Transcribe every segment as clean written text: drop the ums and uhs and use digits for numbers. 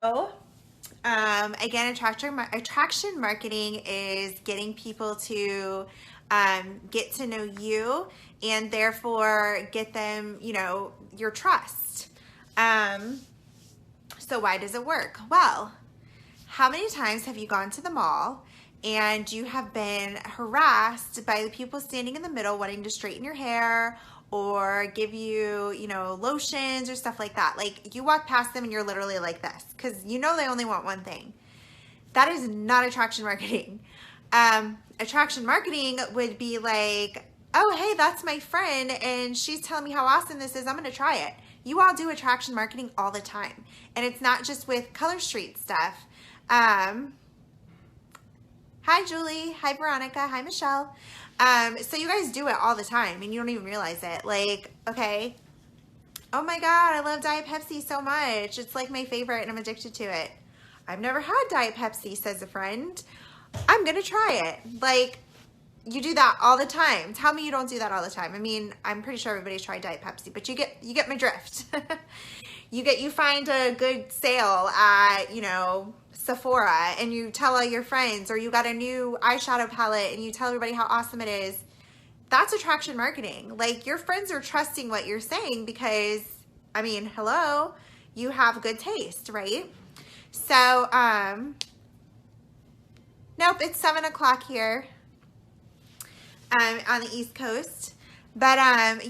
Oh, again, attraction marketing is getting people to get to know you and therefore get them, your trust. Um, so why does it work? Well, how many times have you gone to the mall and you have been harassed by the people standing in the middle wanting to straighten your hair or give you, lotions or stuff like that? Like you walk past them and you're literally like this because they only want one thing. That is not attraction marketing. Attraction marketing would be like, oh, hey, that's my friend and she's telling me how awesome this is. I'm going to try it. You all do attraction marketing all the time. And it's not just with Color Street stuff. Um, Hi, Julie. Hi, Veronica. Hi, Michelle. So you guys do it all the time and you don't even realize it. Like, okay, oh my God, I love Diet Pepsi so much. It's like my favorite and I'm addicted to it. I've never had Diet Pepsi, says a friend. I'm going to try it. Like, you do that all the time. Tell me you don't do that all the time. I mean, I'm pretty sure everybody's tried Diet Pepsi, but you get my drift. You find a good sale at, Sephora and you tell all your friends, or you got a new eyeshadow palette and you tell everybody how awesome it is. That's attraction marketing. Like your friends are trusting what you're saying because, I mean, hello, you have good taste, right? So, nope, it's 7 o'clock here on the East Coast. But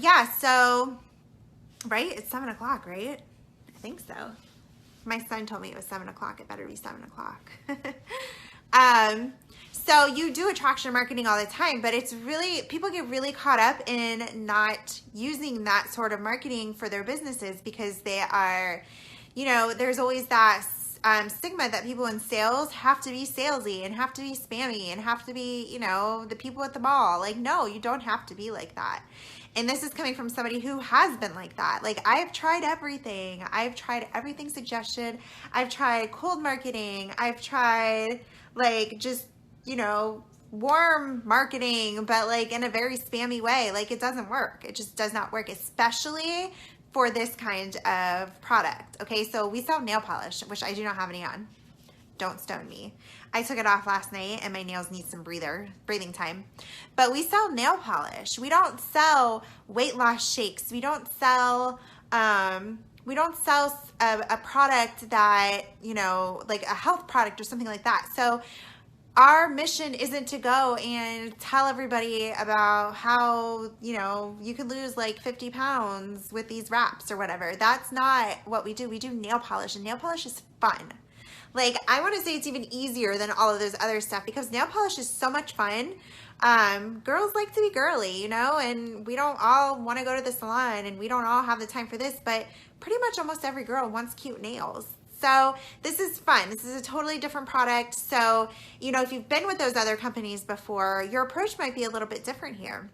yeah, so, right, it's 7 o'clock, right? I think so. My son told me it was 7 o'clock. It better be 7 o'clock. So you do attraction marketing all the time, but it's really, people get really caught up in not using that sort of marketing for their businesses because they are, there's always that stigma that people in sales have to be salesy and have to be spammy and have to be, the people at the mall. Like, no, you don't have to be like that. And this is coming from somebody who has been like that. Like, I've tried everything. I've tried everything suggested. I've tried cold marketing. I've tried, like, just, warm marketing, but, like, in a very spammy way. Like, it doesn't work. It just does not work, especially for this kind of product. Okay, so we sell nail polish, which I do not have any on. Don't stone me. I took it off last night and my nails need some breathing time. But we sell nail polish. We don't sell weight loss shakes. We don't sell a product that, like a health product or something like that. So our mission isn't to go and tell everybody about how, you could lose like 50 pounds with these wraps or whatever. That's not what we do. We do nail polish, and nail polish is fun. Like, I want to say it's even easier than all of those other stuff because nail polish is so much fun. Girls like to be girly, and we don't all want to go to the salon and we don't all have the time for this, but pretty much almost every girl wants cute nails. So this is fun. This is a totally different product. So, if you've been with those other companies before, your approach might be a little bit different here.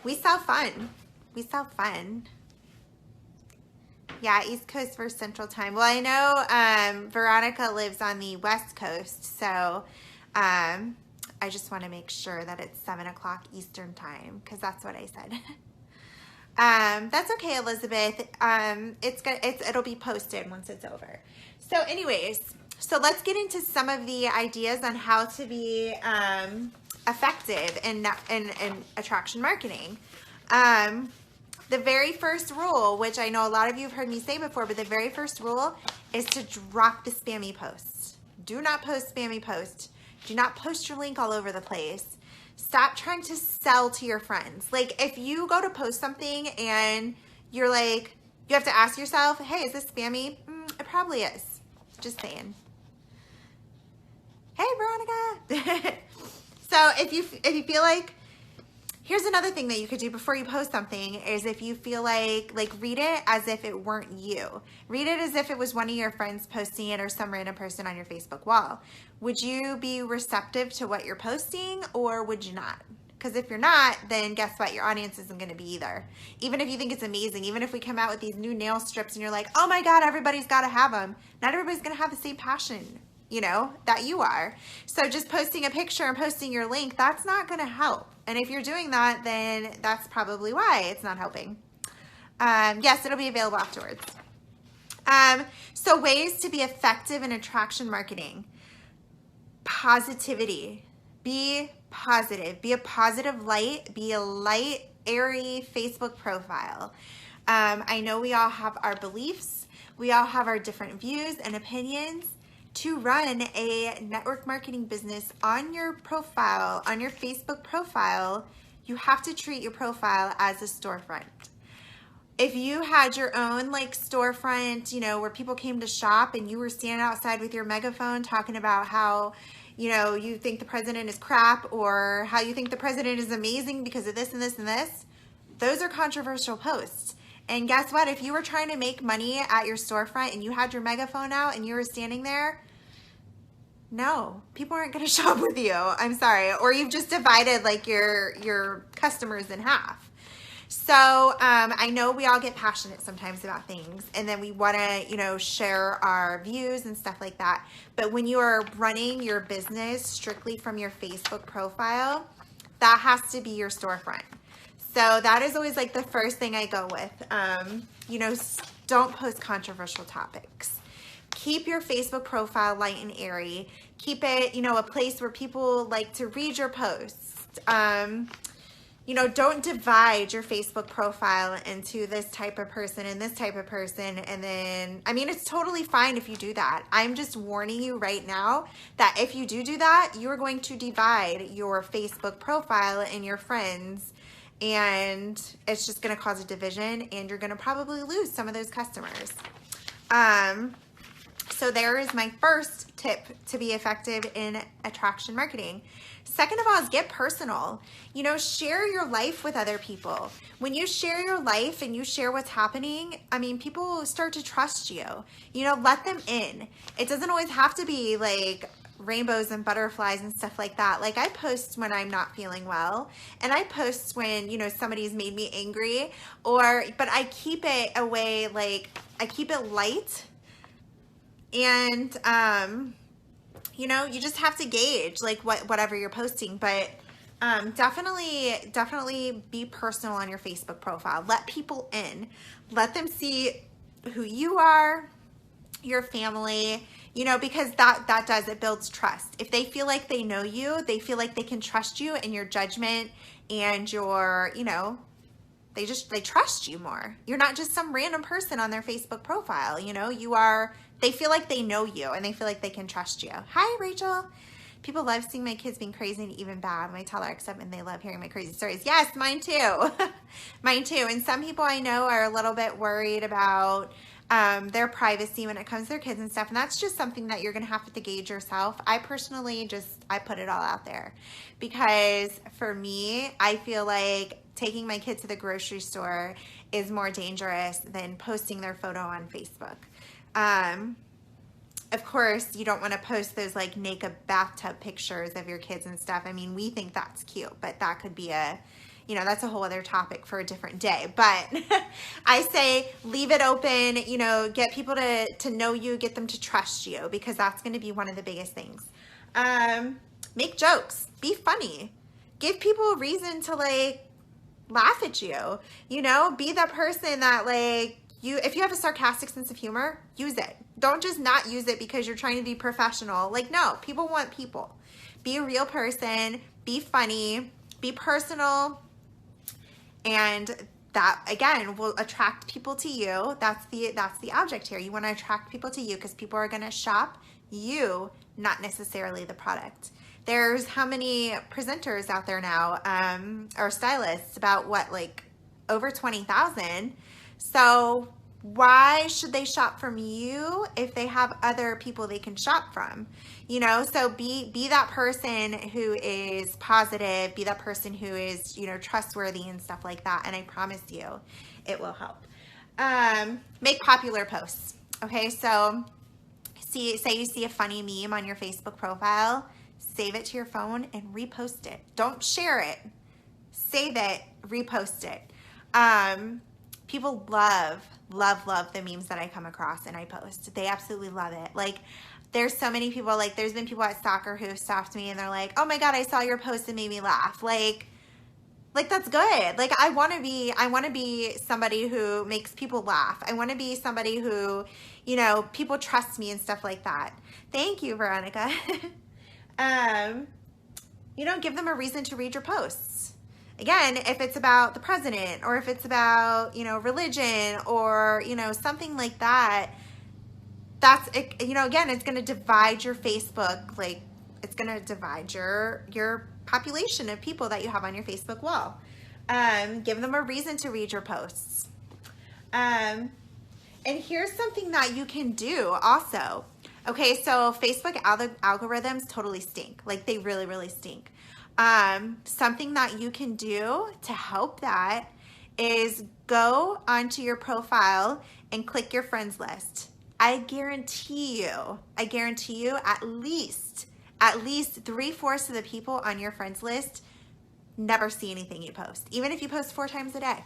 We sell fun. We sell fun. Yeah, East Coast versus Central Time. Well, I know Veronica lives on the West Coast, so I just want to make sure that it's 7 o'clock Eastern Time because that's what I said. That's okay, Elizabeth. It'll be posted once it's over. So, anyways, so let's get into some of the ideas on how to be effective in attraction marketing. The very first rule, which I know a lot of you have heard me say before, but the very first rule is to drop the spammy posts. Do not post spammy posts. Do not post your link all over the place. Stop trying to sell to your friends. Like, if you go to post something and you're like, you have to ask yourself, hey, is this spammy? It probably is. Just saying. Hey, Veronica. So if you feel like, here's another thing that you could do before you post something is if you feel like read it as if it weren't you. Read it as if it was one of your friends posting it or some random person on your Facebook wall. Would you be receptive to what you're posting or would you not? Because if you're not, then guess what? Your audience isn't going to be either. Even if you think it's amazing, even if we come out with these new nail strips and you're like, oh my God, everybody's got to have them. Not everybody's going to have the same passion, that you are. So just posting a picture and posting your link, that's not going to help. And if you're doing that, then that's probably why it's not helping. Yes, it'll be available afterwards. So ways to be effective in attraction marketing. Positivity. Be positive. Be a positive light. Be a light, airy Facebook profile. I know we all have our beliefs. We all have our different views and opinions. To run a network marketing business on your profile, on your Facebook profile, you have to treat your profile as a storefront. If you had your own like storefront, you know, where people came to shop and you were standing outside with your megaphone talking about how, you know, you think the president is crap or how you think the president is amazing because of this and this and this, those are controversial posts. And guess what? If you were trying to make money at your storefront and you had your megaphone out and you were standing there, no, people aren't going to shop with you. I'm sorry. Or you've just divided like your customers in half. So I know we all get passionate sometimes about things and then we want to, you know, share our views and stuff like that. But when you are running your business strictly from your Facebook profile, that has to be your storefront. So that is always like the first thing I go with. You know, don't post controversial topics. Keep your Facebook profile light and airy. Keep it, you know, a place where people like to read your posts. You know, don't divide your Facebook profile into this type of person and this type of person. And then, I mean, it's totally fine if you do that. I'm just warning you right now that if you do that, you're going to divide your Facebook profile and your friends. And it's just going to cause a division and you're going to probably lose some of those customers. So there is my first tip to be effective in attraction marketing. Second of all is get personal. You know, share your life with other people. When you share your life and you share what's happening, I mean, people start to trust you. You know, let them in. It doesn't always have to be like rainbows and butterflies and stuff like that. Like I post when I'm not feeling well and I post when, you know, somebody's made me angry but I keep it away, like I keep it light. And, you know, you just have to gauge like whatever you're posting, but, definitely be personal on your Facebook profile. Let people in, let them see who you are, your family, you know, because it builds trust. If they feel like they know you, they feel like they can trust you and your judgment and your, you know, they trust you more. You're not just some random person on their Facebook profile, you know, they feel like they know you and they feel like they can trust you. Hi, Rachel. People love seeing my kids being crazy and even bad. My toddler acts up and they love hearing my crazy stories. Yes, mine too. Mine too. And some people I know are a little bit worried about their privacy when it comes to their kids and stuff. And that's just something that you're going to have to gauge yourself. I personally I put it all out there because for me, I feel like taking my kid to the grocery store is more dangerous than posting their photo on Facebook. Of course, you don't want to post those like naked bathtub pictures of your kids and stuff. I mean, we think that's cute, but that could be you know, that's a whole other topic for a different day. But I say leave it open, you know, get people to know you, get them to trust you, because that's going to be one of the biggest things. Make jokes, be funny, give people a reason to like laugh at you, you know, be that person that like, if you have a sarcastic sense of humor, use it. Don't just not use it because you're trying to be professional. Like, no, people want people. Be a real person, be funny, be personal, and that again will attract people to you. That's the object here. You want to attract people to you because people are going to shop you, not necessarily the product. There's how many presenters out there now, or stylists, about what, like over 20,000. So why should they shop from you if they have other people they can shop from? You know, so be that person who is positive, be that person who is, you know, trustworthy and stuff like that. And I promise you, it will help. Make popular posts. Okay, so say you see a funny meme on your Facebook profile, save it to your phone and repost it. Don't share it. Save it, repost it. People love the memes that I come across and I post. They absolutely love it. Like, there's so many people, like there's been people at Stalker who have stopped me and they're like, oh my God, I saw your post and made me laugh. Like, Like, that's good. Like, I want to be somebody who makes people laugh. I want to be somebody who, you know, people trust me and stuff like that. Thank you, Veronica. You know, give them a reason to read your posts. Again, if it's about the president, or if it's about, you know, religion, or, you know, something like that, that's, you know, again, it's going to divide your Facebook. Like, it's going to divide your population of people that you have on your Facebook wall. Give them a reason to read your posts. And here's something that you can do also. Okay, so Facebook algorithms totally stink. Like, they really, really stink. Something that you can do to help that is go onto your profile and click your friends list. I guarantee you at least 3/4 of the people on your friends list never see anything you post. Even if you post 4 times a day,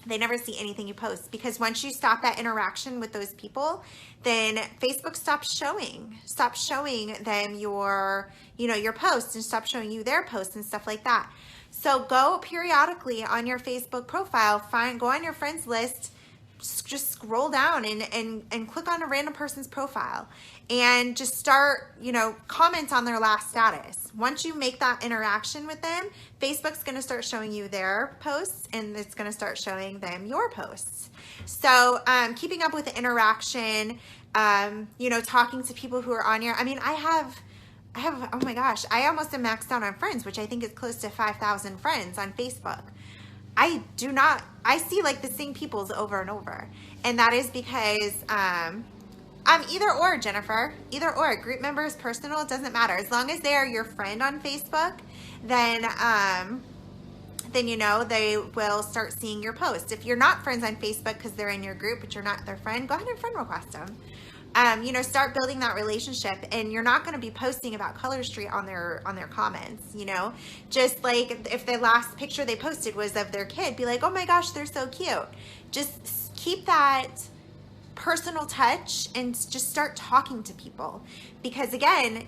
they never see anything you post, because once you stop that interaction with those people, then Facebook stops showing them your, you know, your posts, and stop showing you their posts and stuff like that. So go periodically on your Facebook profile, go on your friends list, just scroll down and click on a random person's profile and just start, you know, comment on their last status. Once you make that interaction with them, Facebook's going to start showing you their posts, and it's going to start showing them your posts. So keeping up with the interaction, you know, talking to people who are on your, I mean, I have, oh my gosh, I almost am maxed out on friends, which I think is close to 5,000 friends on Facebook. I see like the same peoples over and over. And that is because I'm either or, Jennifer. Either or. Group members, personal, it doesn't matter. As long as they are your friend on Facebook, then you know, they will start seeing your posts. If you're not friends on Facebook because they're in your group, but you're not their friend, go ahead and friend request them. You know, start building that relationship, and you're not going to be posting about Color Street on their comments, you know. Just like if the last picture they posted was of their kid, be like, oh my gosh, they're so cute. Just keep that personal touch and just start talking to people, because again,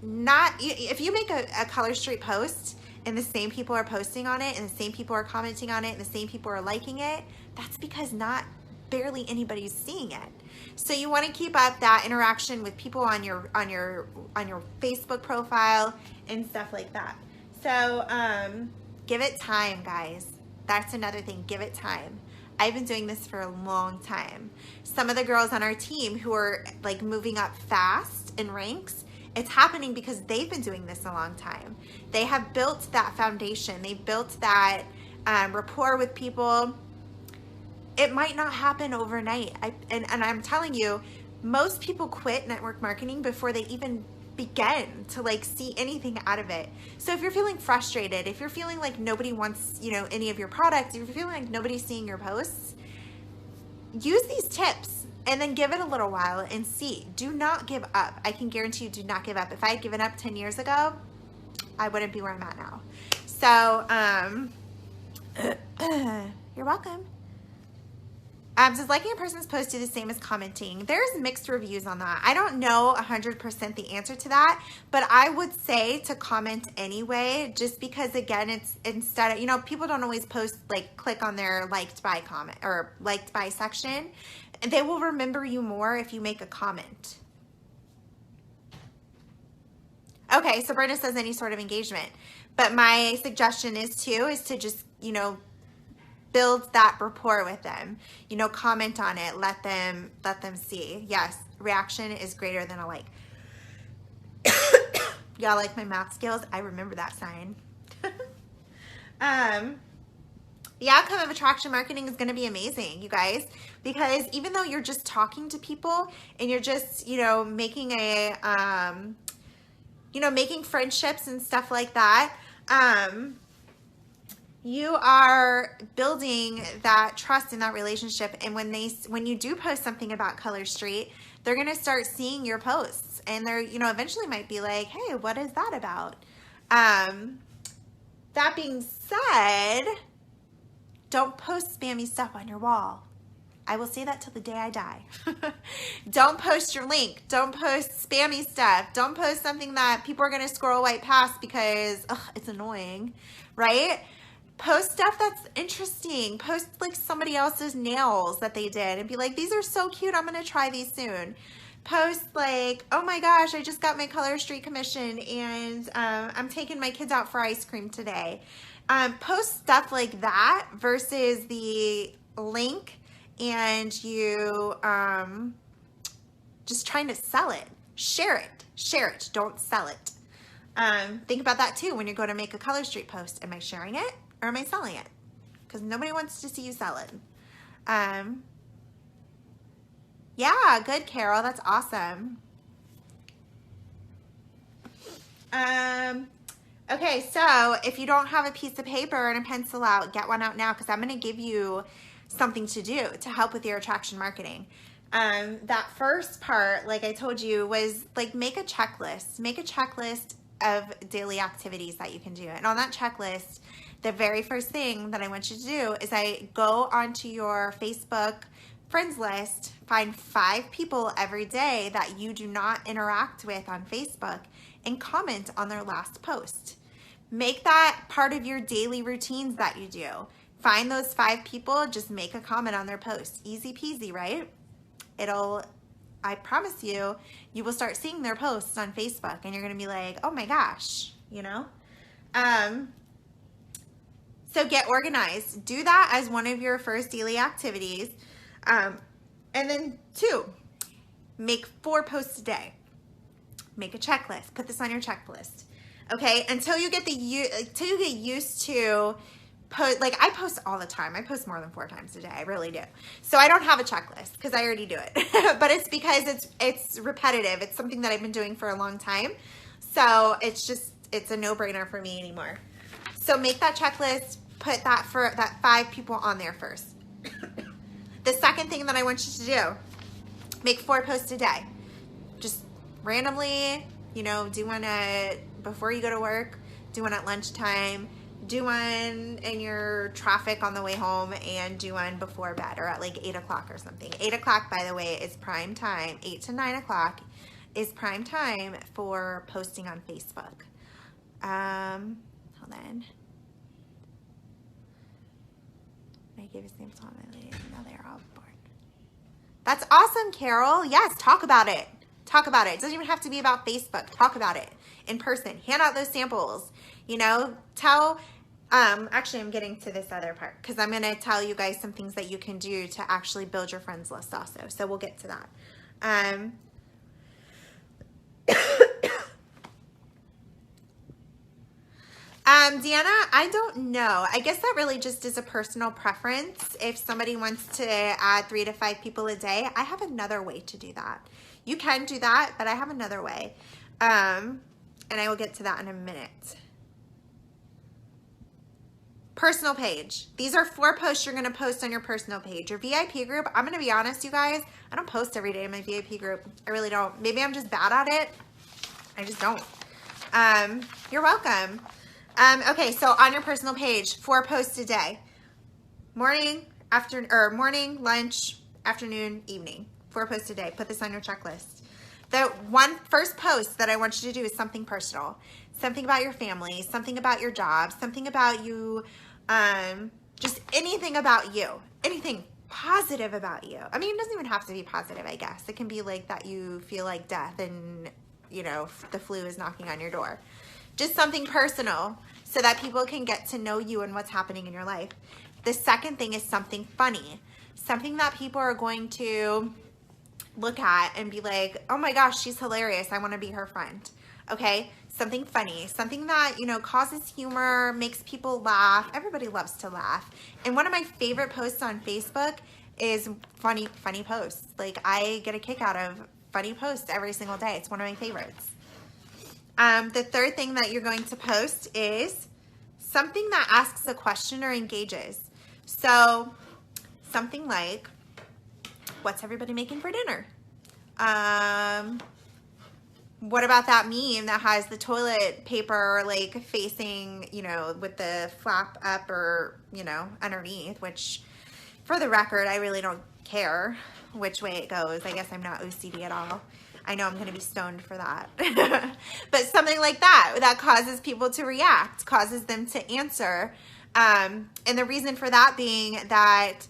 if you make a Color Street post and the same people are posting on it, and the same people are commenting on it, and the same people are liking it, that's because barely anybody's seeing it. So you want to keep up that interaction with people on your Facebook profile and stuff like that. So give it time, guys. That's another thing. Give it time. I've been doing this for a long time. Some of the girls on our team who are like moving up fast in ranks, it's happening because they've been doing this a long time. They have built that foundation. They've built that rapport with people. It might not happen overnight. And I'm telling you, most people quit network marketing before they even begin to like see anything out of it. So if you're feeling frustrated, if you're feeling like nobody wants, you know, any of your products, if you're feeling like nobody's seeing your posts, use these tips and then give it a little while and see. Do not give up. I can guarantee you, do not give up. If I had given up 10 years ago, I wouldn't be where I'm at now. So, you're welcome. Does liking a person's post do the same as commenting? There's mixed reviews on that. I don't know 100% the answer to that, but I would say to comment anyway, just because again, it's instead of, you know, people don't always post, like click on their liked by comment or liked by section. They will remember you more if you make a comment. Okay, so Brenda says any sort of engagement, but my suggestion is to just, you know, build that rapport with them, you know, comment on it, let them see. Yes, reaction is greater than a like. Y'all like my math skills? I remember that sign. The outcome of attraction marketing is going to be amazing, you guys, because even though you're just talking to people and you're just, you know, making making friendships and stuff like that, you are building that trust in that relationship. And when you do post something about Color Street, they're going to start seeing your posts, and they're, you know, eventually might be like, hey, what is that about? That being said, don't post spammy stuff on your wall. I will say that till the day I die. Don't post your link. Don't post spammy stuff. Don't post something that people are going to scroll right past because it's annoying, right? Post stuff that's interesting. Post like somebody else's nails that they did and be like, these are so cute. I'm going to try these soon. Post like, oh my gosh, I just got my Color Street commission and I'm taking my kids out for ice cream today. Post stuff like that versus the link and you just trying to sell it. Share it, don't sell it. Think about that too when you go to make a Color Street post. Am I sharing it or am I selling it? Because nobody wants to see you sell it. Yeah, good, Carol. That's awesome. Okay, so if you don't have a piece of paper and a pencil out, get one out now because I'm going to give you something to do to help with your attraction marketing. That first part, like I told you, was like make a checklist. Make a checklist of daily activities that you can do. And on that checklist, the very first thing that I want you to do is I go onto your Facebook friends list, find 5 people every day that you do not interact with on Facebook and comment on their last post. Make that part of your daily routines that you do. Find those 5 people, just make a comment on their post. Easy peasy, right? I promise you, you will start seeing their posts on Facebook and you're going to be like, oh my gosh, you know? So get organized. Do that as one of your first daily activities. And then 2, make 4 posts a day. Make a checklist. Put this on your checklist. Okay, until you get used to like I post all the time. I post more than 4 times a day. I really do. So I don't have a checklist because I already do it. But it's because it's repetitive. It's something that I've been doing for a long time. So it's a no-brainer for me anymore. So make that checklist. Put that 5 people on there first. The second thing that I want you to do, make 4 posts a day. Just randomly, you know, do one before you go to work, do one at lunchtime, do one in your traffic on the way home, and do one before bed or at like 8 o'clock or something. 8 o'clock, by the way, is prime time. 8 to 9 o'clock is prime time for posting on Facebook. Hold on. I gave a sample on my ladies. Now they're all bored. That's awesome, Carol. Yes, talk about it. Talk about it. It doesn't even have to be about Facebook. Talk about it in person. Hand out those samples. You know, actually I'm getting to this other part because I'm going to tell you guys some things that you can do to actually build your friends list also. So we'll get to that. Deanna, I don't know. I guess that really just is a personal preference. If somebody wants to add 3 to 5 people a day, I have another way to do that. You can do that, but I have another way. And I will get to that in a minute. Personal page. These are 4 posts you're going to post on your personal page. Your VIP group, I'm going to be honest, you guys, I don't post every day in my VIP group. I really don't. Maybe I'm just bad at it. I just don't. You're welcome. Okay, so on your personal page, 4 posts a day. Morning, morning, lunch, afternoon, evening. 4 posts a day. Put this on your checklist. The first post that I want you to do is something personal. Something about your family, something about your job, something about you, just anything about you. Anything positive about you. I mean, it doesn't even have to be positive, I guess. It can be like that you feel like death and, you know, the flu is knocking on your door. Just something personal so that people can get to know you and what's happening in your life. The second thing is something funny. Something that people are going to look at and be like, oh my gosh, she's hilarious. I want to be her friend. Okay? Something funny. Something that, you know, causes humor, makes people laugh. Everybody loves to laugh. And one of my favorite posts on Facebook is funny posts. Like, I get a kick out of funny posts every single day. It's one of my favorites. The third thing that you're going to post is something that asks a question or engages. So something like, what's everybody making for dinner? What about that meme that has the toilet paper like facing, you know, with the flap up or, you know, underneath, which for the record, I really don't care which way it goes. I guess I'm not OCD at all. I know I'm going to be stoned for that. But something like that causes people to react, causes them to answer. And the reason for that being that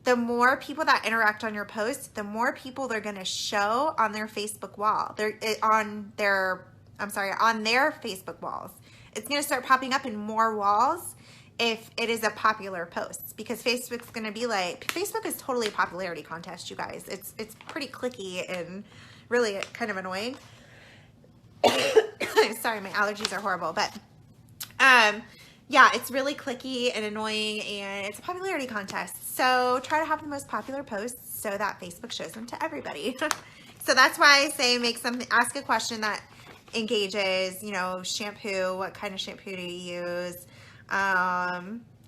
the more people that interact on your post, the more people they're going to show on their Facebook wall. On their Facebook walls. It's going to start popping up in more walls if it is a popular post, because Facebook's going to be like, Facebook is totally a popularity contest, you guys. It's pretty clicky and really kind of annoying. Sorry, my allergies are horrible, but yeah, it's really clicky and annoying, and it's a popularity contest. So try to have the most popular posts so that Facebook shows them to everybody. So that's why I say ask a question that engages, you know, shampoo, what kind of shampoo do you use?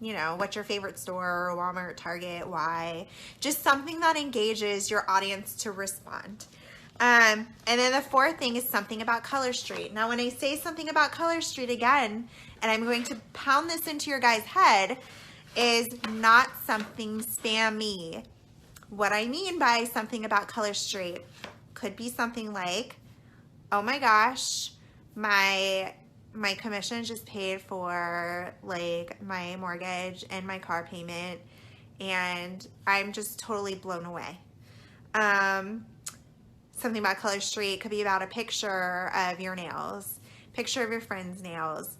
You know, what's your favorite store, Walmart, Target, why? Just something that engages your audience to respond. And then the fourth thing is something about Color Street. Now, when I say something about Color Street again, and I'm going to pound this into your guys' head, is not something spammy. What I mean by something about Color Street could be something like, oh my gosh, my commission just paid for like my mortgage and my car payment, and I'm just totally blown away. Something about Color Street could be about a picture of your nails, picture of your friend's nails,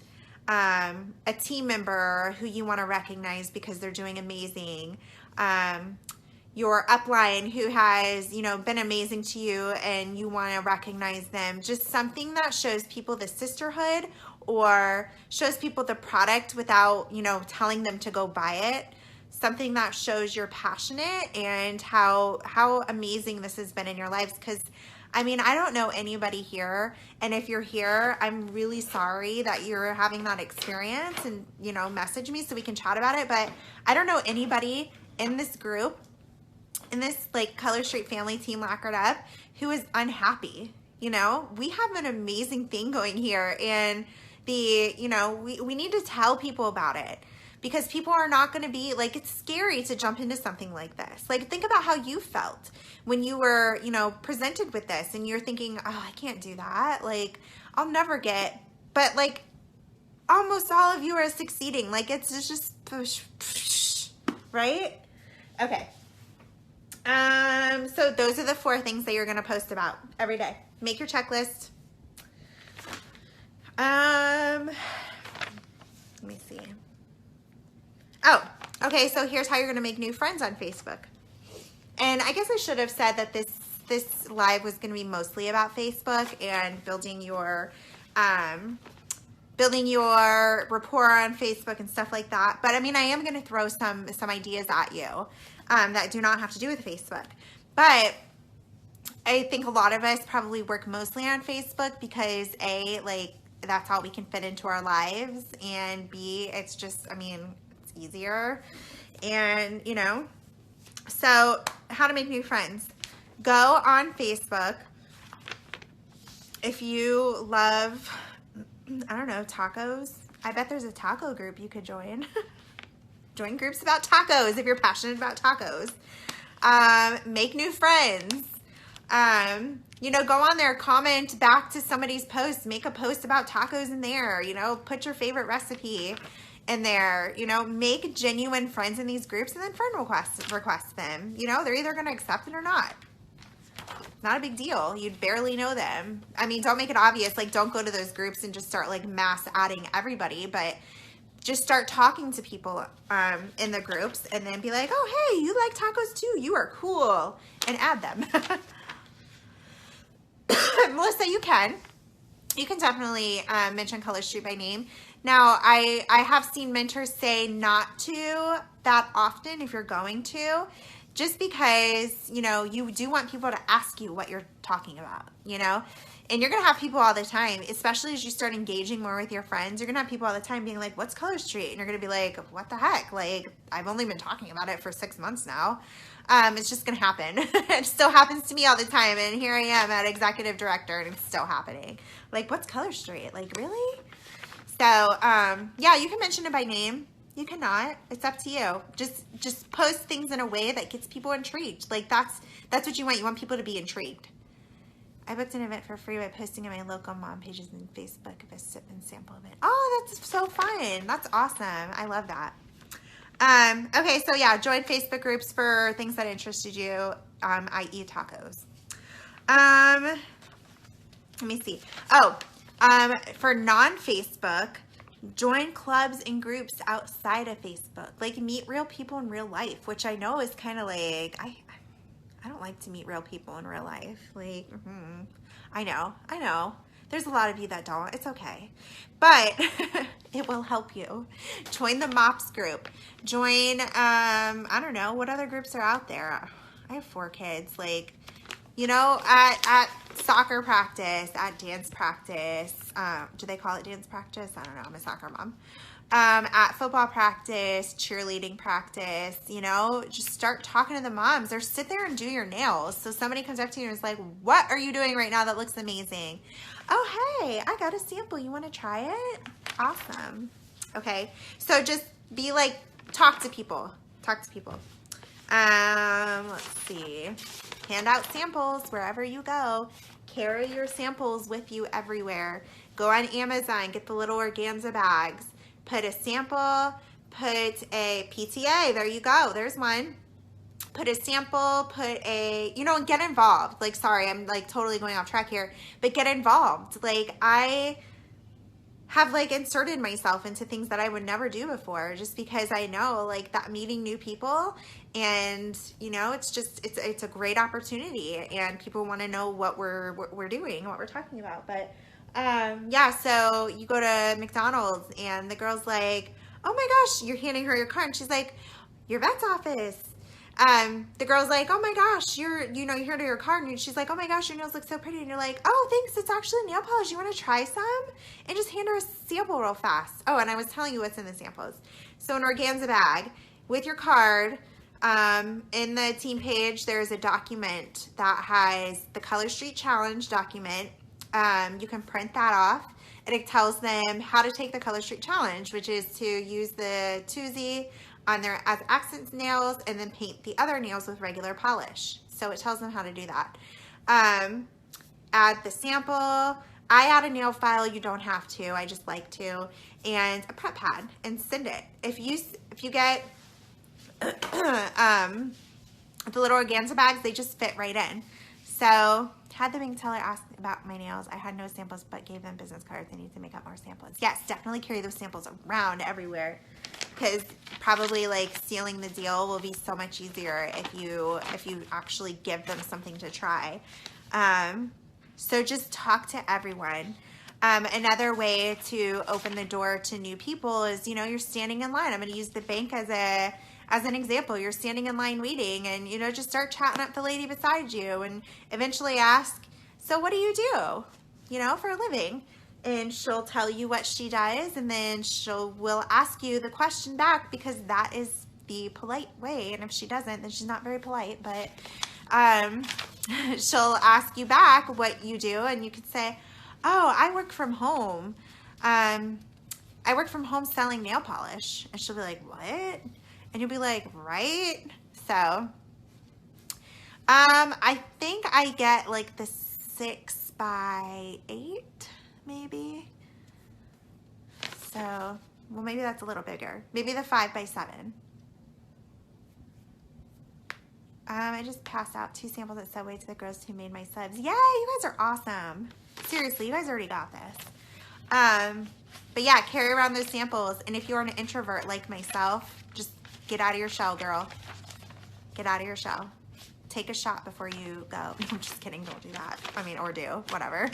a team member who you want to recognize because they're doing amazing, your upline who has, you know, been amazing to you and you want to recognize them. Just something that shows people the sisterhood or shows people the product without, you know, telling them to go buy it. Something that shows you're passionate and how amazing this has been in your lives. Because I mean, I don't know anybody here, and if you're here, I'm really sorry that you're having that experience, and, you know, message me so we can chat about it. But I don't know anybody in this group, in this like Color Street family team Lacquered Up, who is unhappy. You know, we have an amazing thing going here, and you know, we need to tell people about it. Because people are not going to be, like, it's scary to jump into something like this. Like, think about how you felt when you were, you know, presented with this and you're thinking, oh, I can't do that. Like, I'll never get, but like, almost all of you are succeeding. Like, it's just, right? Okay. So those are the 4 things that you're going to post about every day. Make your checklist. Let me see. Oh, okay, so here's how you're going to make new friends on Facebook. And I guess I should have said that this live was going to be mostly about Facebook and building your rapport on Facebook and stuff like that. But I mean, I am going to throw some ideas at you that do not have to do with Facebook. But I think a lot of us probably work mostly on Facebook because A, like, that's all we can fit into our lives, and B, it's just, I mean, easier. And, you know, so how to make new friends. Go on Facebook. If you love, I don't know, tacos, I bet there's a taco group you could join. Join groups about tacos if you're passionate about tacos. Make new friends. You know, go on there, comment back to somebody's post, make a post about tacos in there, you know, put your favorite recipe in there, you know, make genuine friends in these groups, and then friend request them. You know, they're either going to accept it or not. Not a big deal. You'd barely know them. I mean, don't make it obvious. Like, don't go to those groups and just start like mass adding everybody, but just start talking to people in the groups, and then be like, oh, hey, you like tacos too. You are cool, and add them. Melissa, you can definitely mention Color Street by name. Now, I have seen mentors say not to that often if you're going to, just because, you know, you do want people to ask you what you're talking about, you know, and you're going to have people all the time, especially as you start engaging more with your friends, you're going to have people all the time being like, what's Color Street? And you're going to be like, what the heck? Like, I've only been talking about it for 6 months now. It's just going to happen. It still happens to me all the time. And here I am at executive director, and it's still happening. Like, what's Color Street? Like, really? So, yeah, you can mention it by name. You cannot. It's up to you. Just post things in a way that gets people intrigued. Like, that's what you want. You want people to be intrigued. I booked an event for free by posting on my local mom pages and Facebook of a sip and sample event. Oh, that's so fun. That's awesome. I love that. Okay, so yeah, join Facebook groups for things that interested you, i.e. tacos. Let me see. Oh, for non-Facebook, join clubs and groups outside of Facebook. Like, meet real people in real life, which I know is kind of like, I don't like to meet real people in real life. Like, I know. There's a lot of you that don't. It's okay. But it will help you. Join the MOPS group. Join, I don't know, what other groups are out there? I have 4 kids. Like, you know, at soccer practice, at dance practice. Do they call it dance practice? I don't know. I'm a soccer mom. At football practice, cheerleading practice, you know, just start talking to the moms or sit there and do your nails. So somebody comes up to you and is like, what are you doing right now that looks amazing? Oh, hey, I got a sample. You want to try it? Awesome. Okay. So just be like, talk to people. Talk to people. Let's see. Hand out samples wherever you go. Carry your samples with you everywhere. Go on Amazon, get the little organza bags. Put a sample, put a PTA, there you go, there's one. Put a sample, put a, you know, get involved. Like, sorry, I'm like totally going off track here, but get involved. Like, I have like inserted myself into things that I would never do before just because I know like that meeting new people and, you know, it's just, it's a great opportunity and people want to know what we're doing, what we're talking about. But yeah, so you go to McDonald's and the girl's like, oh my gosh, you're handing her your card and she's like, your vet's office. The girl's like, oh my gosh, you hand her your card and she's like, oh my gosh, your nails look so pretty. And you're like, oh, thanks, it's actually nail polish. You want to try some? And just hand her a sample real fast. Oh, and I was telling you what's in the samples. So an organza bag with your card, in the team page, there's a document that has the Color Street Challenge document. You can print that off and it tells them how to take the Color Street Challenge, which is to use the Tuesday on their as accent nails and then paint the other nails with regular polish. So it tells them how to do that. Add the sample. I add a nail file. You don't have to. I just like to. And a prep pad and send it. If you get the little organza bags, they just fit right in. So had the bank teller ask about my nails. I had no samples, but gave them business cards. I need to make up more samples. Yes, definitely carry those samples around everywhere because probably like sealing the deal will be so much easier if you actually give them something to try. So just talk to everyone. Another way to open the door to new people is, you know, you're standing in line. I'm going to use the bank as an example. You're standing in line waiting and, you know, just start chatting up the lady beside you and eventually ask, so what do you do, you know, for a living? And she'll tell you what she does and then will ask you the question back because that is the polite way. And if she doesn't, then she's not very polite, but she'll ask you back what you do and you could say, oh, I work from home. I work from home selling nail polish. And she'll be like, what? And you'll be like, right? So, I think I get like the 6x8, maybe. So, well, maybe that's a little bigger. Maybe the 5x7. I just passed out 2 samples at Subway to the girls who made my subs. Yay, you guys are awesome. Seriously, you guys already got this. But yeah, carry around those samples. And if you're an introvert like myself, just get out of your shell, girl. Get out of your shell. Take a shot before you go. I'm just kidding. Don't do that. I mean, or do. Whatever.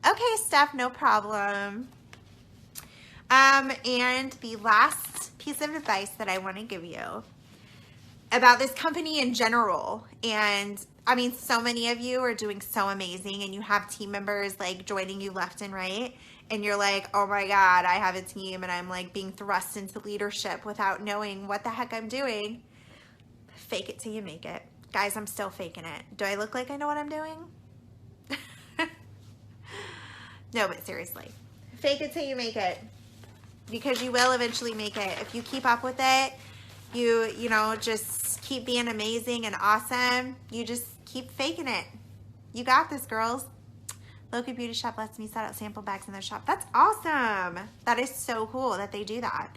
Okay, Steph. No problem. And the last piece of advice that I want to give you about this company in general. And I mean, so many of you are doing so amazing and you have team members like joining you left and right. And you're like, oh my God, I have a team and I'm like being thrust into leadership without knowing what the heck I'm doing. Fake it till you make it. Guys, I'm still faking it. Do I look like I know what I'm doing? No, but seriously, fake it till you make it because you will eventually make it. If you keep up with it, you know, just keep being amazing and awesome. You just keep faking it. You got this, girls. Local Beauty Shop lets me set out sample bags in their shop. That's awesome. That is so cool that they do that.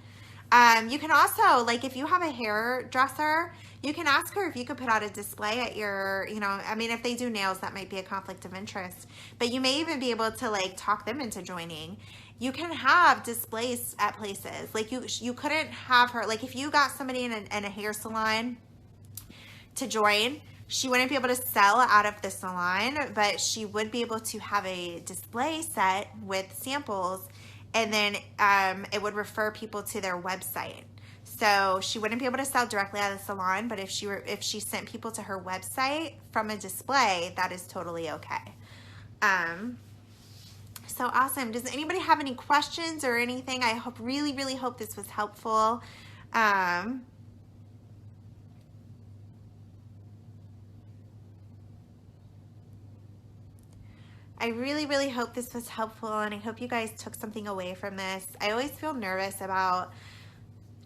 You can also, like, if you have a hairdresser, you can ask her if you could put out a display at your, you know, I mean, if they do nails, that might be a conflict of interest. But you may even be able to, like, talk them into joining. You can have displays at places. Like, you couldn't have her, like, if you got somebody in a hair salon to join, she wouldn't be able to sell out of the salon, but she would be able to have a display set with samples, and then it would refer people to their website. So she wouldn't be able to sell directly out of the salon, but if she sent people to her website from a display, that is totally okay. So awesome. Does anybody have any questions or anything? I really hope this was helpful. I really hope this was helpful, and I hope you guys took something away from this. I always feel nervous about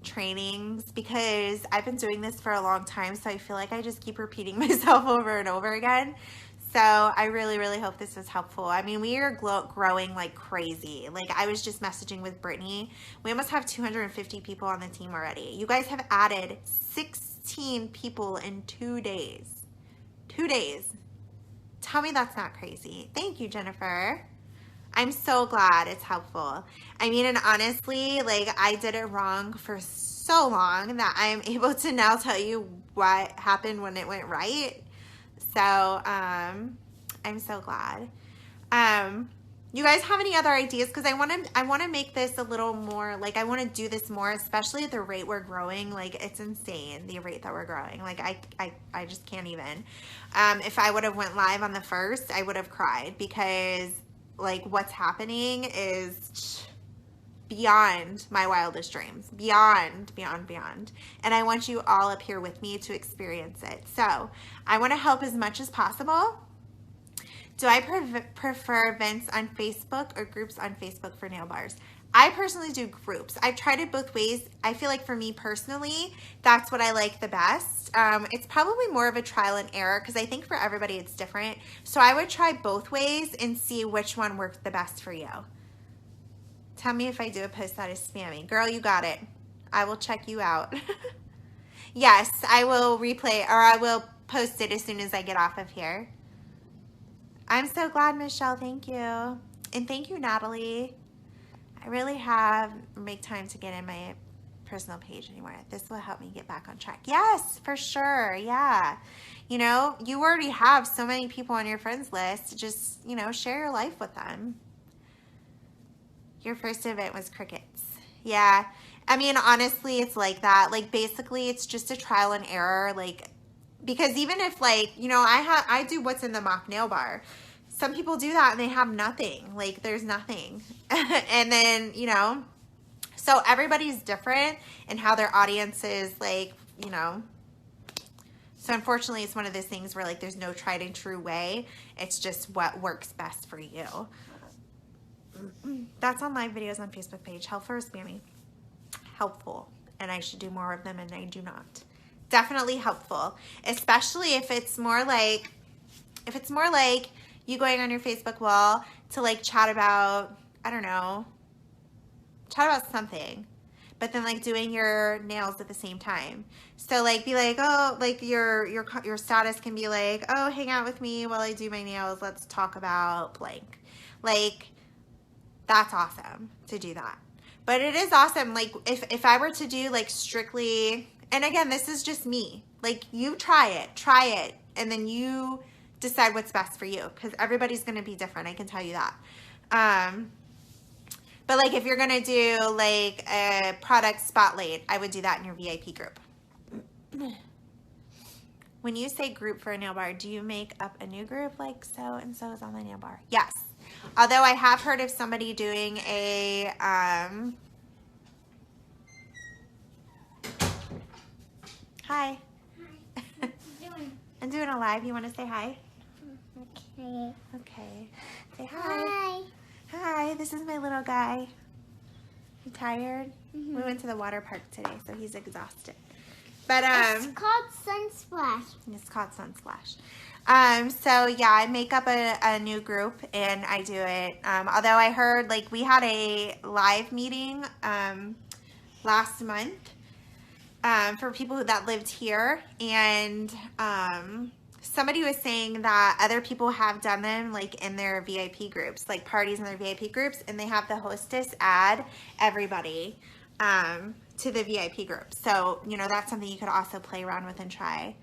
trainings because I've been doing this for a long time, so I feel like I just keep repeating myself over and over again. So I really hope this was helpful. I mean, we are growing like crazy. Like, I was just messaging with Brittany. We almost have 250 people on the team already. You guys have added 16 people in 2 days. 2 days. Tell me that's not crazy. Thank you, Jennifer. I'm so glad it's helpful. I mean, and honestly, like, I did it wrong for so long that I'm able to now tell you what happened when it went right. So, I'm so glad. You guys have any other ideas? Because I want to make this a little more, like, I want to do this more, especially at the rate we're growing. Like, it's insane, the rate that we're growing. Like, I just can't even. If I would have went live on the 1st, I would have cried, because, like, what's happening is beyond my wildest dreams. Beyond. And I want you all up here with me to experience it. So I want to help as much as possible. Do I prefer events on Facebook or groups on Facebook for nail bars? I personally do groups. I've tried it both ways. I feel like for me personally, that's what I like the best. It's probably more of a trial and error, because I think for everybody it's different. So I would try both ways and see which one works the best for you. Tell me if I do a post that is spammy. Girl, you got it. I will check you out. Yes, I will replay, or I will post it as soon as I get off of here. I'm so glad, Michelle. Thank you. And thank you, Natalie. I really have make time to get in my personal page anymore. This will help me get back on track. Yes, for sure. Yeah. You know, you already have so many people on your friends list. Just, you know, share your life with them. Your first event was crickets. Yeah. I mean, honestly, it's like that. Like, basically, it's just a trial and error. Like, because even if, like, you know, I do what's in the mock nail bar. Some people do that and they have nothing. Like, there's nothing. And then, you know, so everybody's different in how their audience is, like, you know. So unfortunately, it's one of those things where, like, there's no tried and true way. It's just what works best for you. That's on live videos on Facebook page. Helpful or spammy? Helpful. And I should do more of them, and I do not. Definitely helpful, especially if it's more like you going on your Facebook wall to, like, chat about, I don't know, chat about something, but then, like, doing your nails at the same time. So, like, be like, oh, like, your status can be like, oh, hang out with me while I do my nails. Let's talk about blank. Like, that's awesome to do that. But it is awesome, like, if I were to do, like, strictly, and again, this is just me. Like, you try it, and then you decide what's best for you, because everybody's going to be different. I can tell you that. But, like, if you're going to do, like, a product spotlight, I would do that in your VIP group. When you say group for a nail bar, do you make up a new group like so-and-so is on the nail bar? Yes. Although I have heard of somebody doing a, hi. Hi. I'm doing a live. You want to say hi? Okay. Okay. Say hi. Hi, this is my little guy. You tired? We went to the water park today, so he's exhausted. But it's called Sunsplash. It's called Sunsplash. So yeah, I make up a new group and I do it. Although I heard like we had a live meeting last month for people that lived here, and somebody was saying that other people have done them like in their VIP groups, like parties in their VIP groups, and they have the hostess add everybody to the VIP group. So, you know, that's something you could also play around with and try.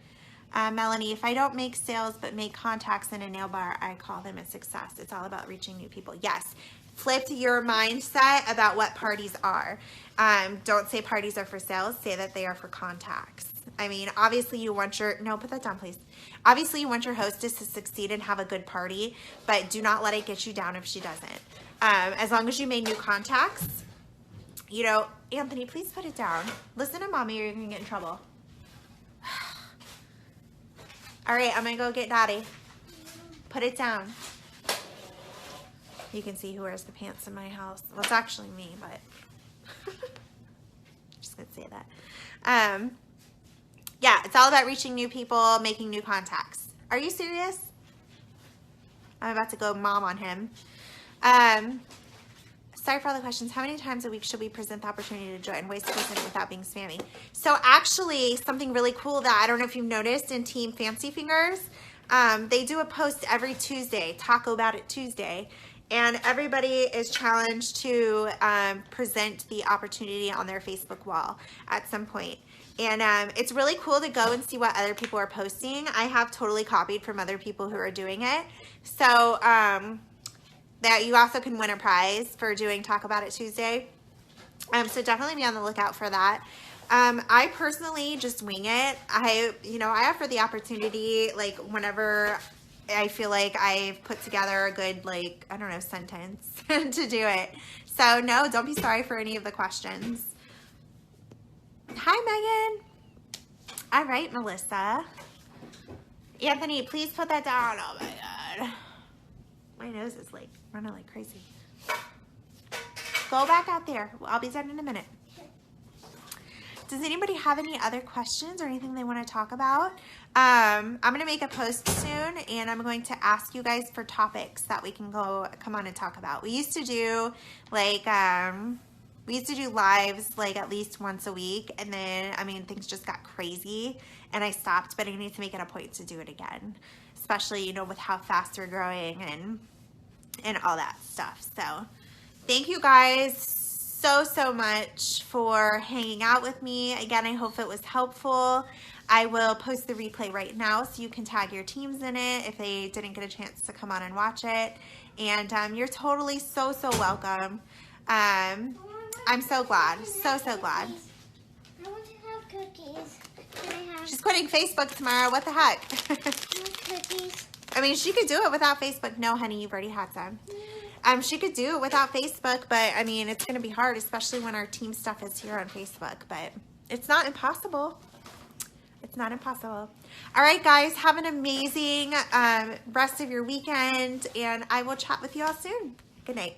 Melanie, if I don't make sales but make contacts in a nail bar, I call them a success. It's all about reaching new people. Yes. Flip your mindset about what parties are. Don't say parties are for sales. Say that they are for contacts. I mean, obviously you want your, no, put that down, please. Obviously you want your hostess to succeed and have a good party, but do not let it get you down if she doesn't. As long as you made new contacts, you know, Anthony, please put it down. Listen to mommy or you're going to get in trouble. All right, I'm going to go get daddy. Put it down. You can see who wears the pants in my house. Well, it's actually me, but just going to say that. Yeah, it's all about reaching new people, making new contacts. Are you serious? I'm about to go mom on him. Sorry for all the questions. How many times a week should we present the opportunity to join? Ways to present it without being spammy. So actually, something really cool that I don't know if you've noticed in Team Fancy Fingers, they do a post every Tuesday, Taco About It Tuesday, and everybody is challenged to present the opportunity on their Facebook wall at some point. And it's really cool to go and see what other people are posting. I have totally copied from other people who are doing it. So that you also can win a prize for doing Talk About It Tuesday. So definitely be on the lookout for that. I personally just wing it. I offer the opportunity, like whenever I feel like I've put together a good, like, I don't know, sentence to do it. So no, don't be sorry for any of the questions. Hi, Megan. All right, Melissa. Anthony, please put that down. Oh my God. My nose is like running like crazy. Go back out there. I'll be done in a minute. Does anybody have any other questions or anything they want to talk about? I'm going to make a post soon, and I'm going to ask you guys for topics that we can come on and talk about. We used to do like lives like at least once a week, and then I mean things just got crazy and I stopped, but I need to make it a point to do it again, especially, you know, with how fast we're growing and all that stuff. So thank you guys so much for hanging out with me. Again, I hope it was helpful. I will post the replay right now so you can tag your teams in it if they didn't get a chance to come on and watch it. And you're totally so welcome. I'm so glad. So glad. I want to have cookies. Can I have She's quitting Facebook tomorrow. What the heck? cookies? I mean, she could do it without Facebook. No, honey, you've already had some. She could do it without Facebook, but I mean, it's going to be hard, especially when our team stuff is here on Facebook, but it's not impossible. It's not impossible. All right, guys, have an amazing rest of your weekend, and I will chat with you all soon. Good night.